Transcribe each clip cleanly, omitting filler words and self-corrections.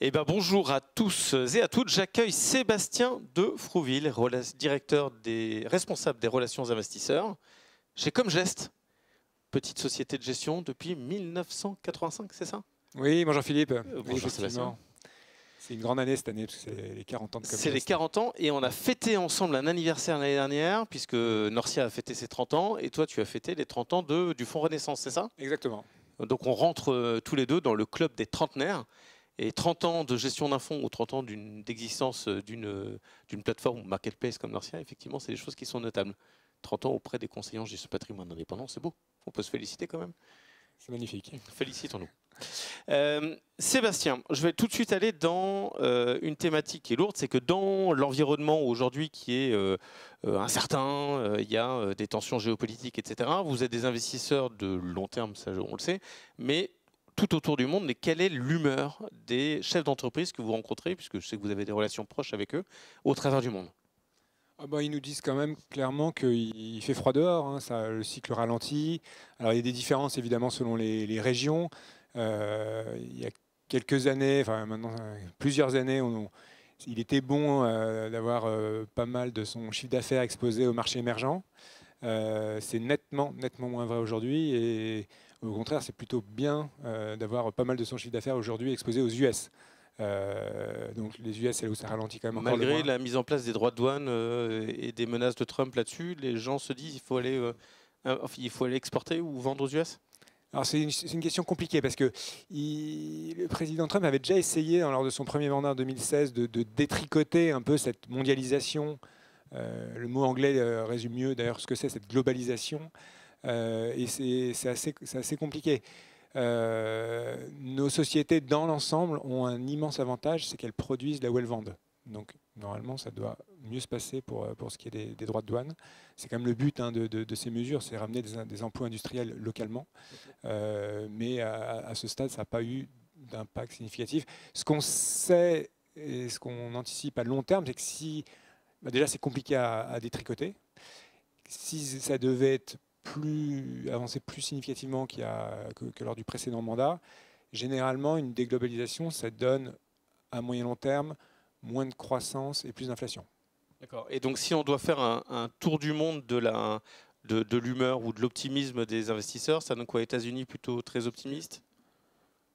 Eh ben, bonjour à tous et à toutes. J'accueille Sébastien de Frouville, responsable des relations investisseurs chez Comgest, petite société de gestion depuis 1985, c'est ça? Oui, bonjour Philippe. Bonjour Sébastien. C'est une grande année cette année, parce que c'est les 40 ans de Comgest. C'est les 40 ans et on a fêté ensemble un anniversaire l'année dernière, puisque Norcia a fêté ses 30 ans et toi tu as fêté les 30 ans du Fonds Renaissance, c'est ça? Exactement. Donc on rentre tous les deux dans le club des trentenaires. Et 30 ans de gestion d'un fonds ou 30 ans d'existence d'une plateforme ou marketplace comme Norcia, effectivement, c'est des choses qui sont notables. 30 ans auprès des conseillers en gestion patrimoine indépendant, c'est beau. On peut se féliciter quand même. C'est magnifique. Félicitons-nous. Sébastien, je vais tout de suite aller dans une thématique qui est lourde, c'est que dans l'environnement aujourd'hui qui est incertain, il y a des tensions géopolitiques, etc. Vous êtes des investisseurs de long terme, ça on le sait, mais tout autour du monde, mais quelle est l'humeur des chefs d'entreprise que vous rencontrez, puisque je sais que vous avez des relations proches avec eux, au travers du monde? Ils nous disent quand même clairement qu'il fait froid dehors, hein, le cycle ralentit. Alors il y a des différences évidemment selon les régions. Il y a quelques années, enfin maintenant plusieurs années, il était bon d'avoir pas mal de son chiffre d'affaires exposé au marché émergent. C'est nettement moins vrai aujourd'hui, et au contraire, c'est plutôt bien d'avoir pas mal de son chiffre d'affaires aujourd'hui exposé aux US. Donc les US, c'est là où ça ralentit quand même encore. Malgré la mise en place des droits de douane et des menaces de Trump là-dessus, les gens se disent il faut aller exporter ou vendre aux US? Alors c'est une question compliquée parce que le président Trump avait déjà essayé, lors de son premier mandat en 2016, de détricoter un peu cette mondialisation. Le mot anglais résume mieux d'ailleurs ce que c'est, cette globalisation. Et c'est assez compliqué. Nos sociétés, dans l'ensemble, ont un immense avantage, c'est qu'elles produisent là où elles vendent. Donc, normalement, ça doit mieux se passer pour ce qui est des droits de douane. C'est quand même le but de ces mesures, c'est ramener des emplois industriels localement. Mais à ce stade, ça n'a pas eu d'impact significatif. Ce qu'on sait et ce qu'on anticipe à long terme, c'est que si... déjà, c'est compliqué à détricoter. Si ça devait être avancer plus significativement que lors du précédent mandat, généralement, une déglobalisation, ça donne à moyen long terme moins de croissance et plus d'inflation. D'accord. Et donc, si on doit faire un tour du monde de l'humeur ou de l'optimisme des investisseurs, ça donne quoi? États-Unis plutôt très optimiste?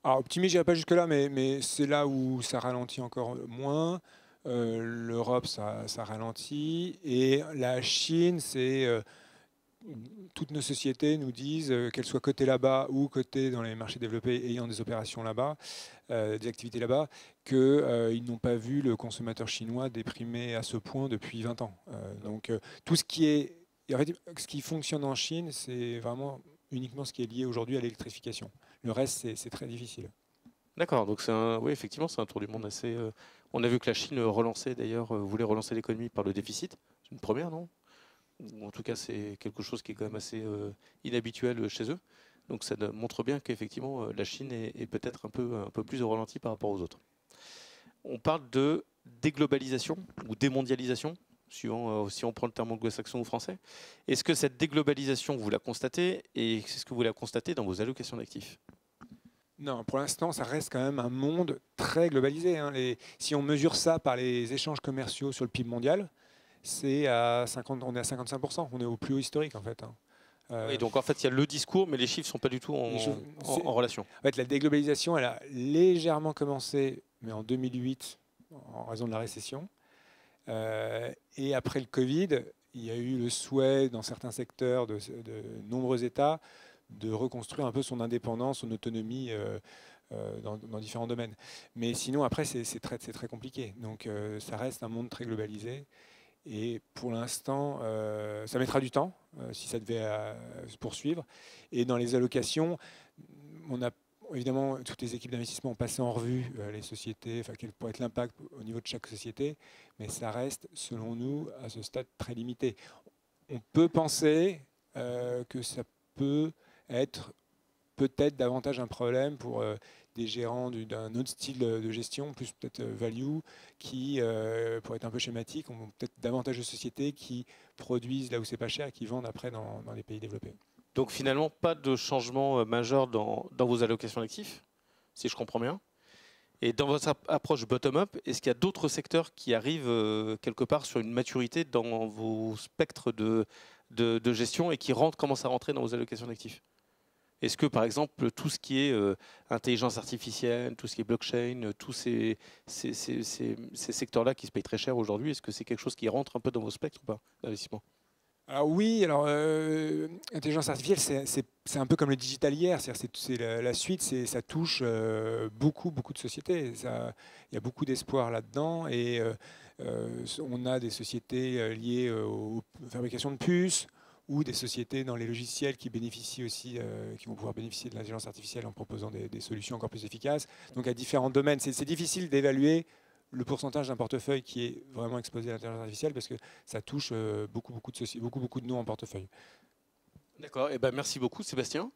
Alors, optimiste, je n'irai pas jusque-là, mais c'est là où ça ralentit encore moins. L'Europe, ça ralentit. Et la Chine, c'est... toutes nos sociétés nous disent, qu'elles soient cotées là-bas ou cotées dans les marchés développés ayant des opérations là-bas, des activités là-bas, qu'ils n'ont pas vu le consommateur chinois déprimé à ce point depuis 20 ans. Donc tout ce qui fonctionne en Chine, c'est vraiment uniquement ce qui est lié aujourd'hui à l'électrification. Le reste, c'est très difficile. D'accord, donc oui, effectivement, c'est un tour du monde assez... On a vu que la Chine relançait d'ailleurs, voulait relancer l'économie par le déficit. C'est une première, non? Ou en tout cas, c'est quelque chose qui est quand même assez inhabituel chez eux. Donc ça montre bien qu'effectivement, la Chine est peut-être un peu plus au ralenti par rapport aux autres. On parle de déglobalisation ou démondialisation, suivant si on prend le terme anglo-saxon ou français. Est-ce que cette déglobalisation, vous la constatez, et est-ce que vous la constatez dans vos allocations d'actifs? Non, pour l'instant, ça reste quand même un monde très globalisé, hein. Si on mesure ça par les échanges commerciaux sur le PIB mondial, on est à 55%, on est au plus haut historique en fait, hein. Et donc en fait il y a le discours, mais les chiffres ne sont pas du tout en relation. En fait, la déglobalisation, elle a légèrement commencé, mais en 2008, en raison de la récession. Et après le Covid, il y a eu le souhait dans certains secteurs de nombreux États de reconstruire un peu son indépendance, son autonomie dans différents domaines. Mais sinon, après, c'est très compliqué. Donc ça reste un monde très globalisé. Et pour l'instant, ça mettra du temps si ça devait se poursuivre. Et dans les allocations, on a évidemment, toutes les équipes d'investissement ont passé en revue les sociétés, quel pourrait être l'impact au niveau de chaque société, mais ça reste, selon nous, à ce stade très limité. On peut penser que ça peut être peut-être davantage un problème pour des gérants d'un autre style de gestion, plus peut-être value, qui, pour être un peu schématique, ont peut-être davantage de sociétés qui produisent là où c'est pas cher et qui vendent après dans les pays développés. Donc finalement, pas de changement majeur dans vos allocations d'actifs, si je comprends bien. Et dans votre approche bottom-up, est-ce qu'il y a d'autres secteurs qui arrivent quelque part sur une maturité dans vos spectres de gestion et qui commencent à rentrer dans vos allocations d'actifs? Est-ce que, par exemple, tout ce qui est intelligence artificielle, tout ce qui est blockchain, tous ces secteurs-là qui se payent très cher aujourd'hui, est-ce que c'est quelque chose qui rentre un peu dans vos spectres ou pas d'investissement? Alors oui, intelligence artificielle, c'est un peu comme le digital hier, c'est la suite, ça touche beaucoup de sociétés. Il y a beaucoup d'espoir là-dedans et on a des sociétés liées aux fabrications de puces ou des sociétés dans les logiciels qui bénéficient aussi, qui vont pouvoir bénéficier de l'intelligence artificielle en proposant des solutions encore plus efficaces. Donc à différents domaines, c'est difficile d'évaluer le pourcentage d'un portefeuille qui est vraiment exposé à l'intelligence artificielle parce que ça touche beaucoup de noms en portefeuille. D'accord, et ben merci beaucoup Sébastien.